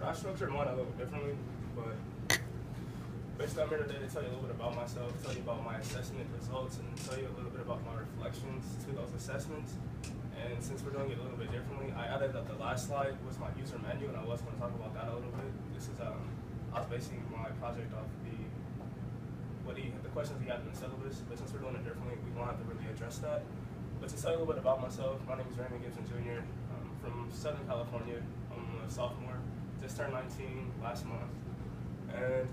I structured mine a little differently, but basically I'm here today to tell you a little bit about myself, tell you about my assessment results, and tell you a little bit about my reflections to those assessments. And since we're doing it a little bit differently, I added that the last slide was my user manual, and I was going to talk about that a little bit. This is I was basing my project off the questions he had in the syllabus, but since we're doing it differently, we won't have to really address that. But to tell you a little bit about myself, my name is Raymond Gibson Jr. I'm from Southern California. I'm a sophomore, just turned 19 last month, and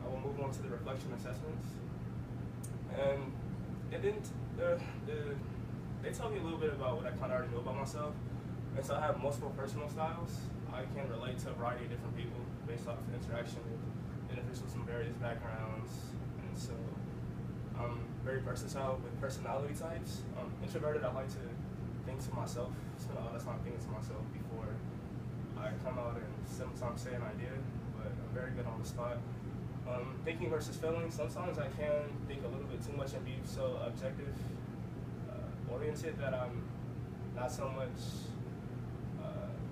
I will move on to the reflection assessments. And it didn't. They tell me a little bit about what I kind of already know about myself, and so I have multiple personal styles. I can relate to a variety of different people based off of interaction with individuals from various backgrounds, and so I'm very versatile with personality types. Introverted, I like to think to myself, spend a lot of time thinking to myself before I come out and sometimes say an idea, but I'm very good on the spot. Thinking versus feeling, sometimes I can think a little bit too much and be so objective oriented that I'm not so much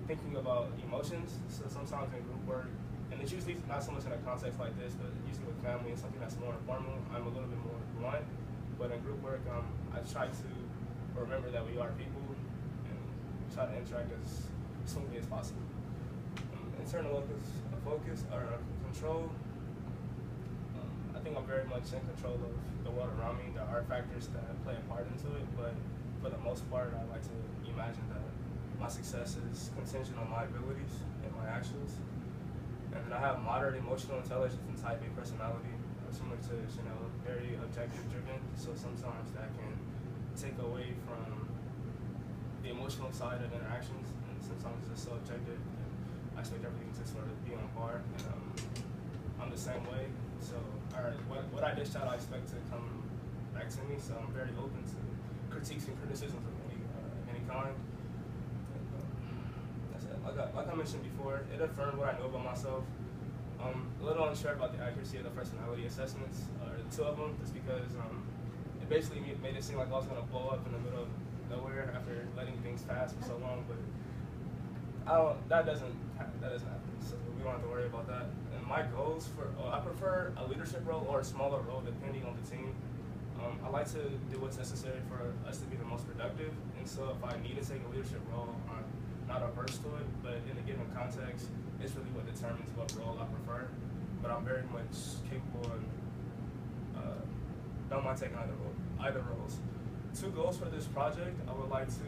thinking about emotions. So sometimes in group work, and it's usually not so much in a context like this, but usually with family and something that's more informal, I'm a little bit more blunt. But in group work, I try to remember that we are people and try to interact as smoothly as possible. Internal focus or control, I think I'm very much in control of the world around me. There are factors that play a part into it, but for the most part, I like to imagine that my success is contingent on my abilities and my actions. And then I have moderate emotional intelligence and type A personality, similar to Chanel, very objective driven. So sometimes that can take away from the emotional side of interactions, and sometimes it's just so objective. And I expect everything to sort of be on par, and I'm the same way. So what I dish out, I expect to come back to me. So I'm very open to critiques and criticisms of any kind. Like I mentioned before, it affirmed what I know about myself. A little unsure about the accuracy of the personality assessments, the two of them, just because it basically made it seem like I was going to blow up in the middle of nowhere after letting things pass for so long, but that doesn't happen, so we don't have to worry about that. And my goals I prefer a leadership role or a smaller role depending on the team. I like to do what's necessary for us to be the most productive, and so if I need to take a leadership role, I'm not averse to it, but in a given context, it's really what determines what role I prefer. But I'm very much capable and don't mind taking either roles. Two goals for this project, I would like to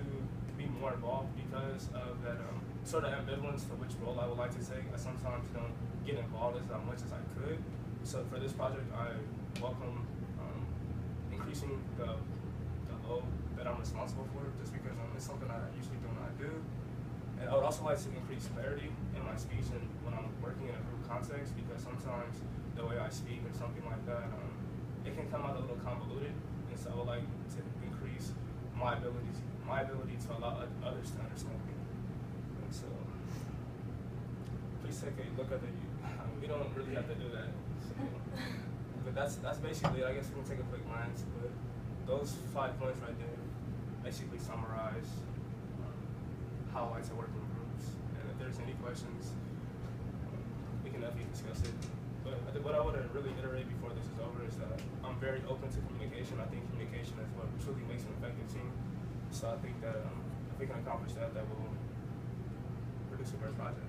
be more involved because of that sort of ambivalence to which role I would like to take. I sometimes don't get involved as much as I could. So for this project, I welcome increasing the load that I'm responsible for, just because it's something I usually do not do. And I would also like to increase clarity in my speech and when I'm working in a group context, because sometimes the way I speak or something like that, it can come out a little convoluted. And so I would like to increase my ability to allow others to understand me. And so please take a look at we don't really have to do that. So, but that's basically it. I guess we can take a quick glance, but those 5 points right there basically summarize how I like to work in groups. And if there's any questions, we can definitely discuss it. But what I want to really iterate before this is over is that I'm very open to communication. I think communication is what truly makes an effective team. So I think that if we can accomplish that, that will produce a great project.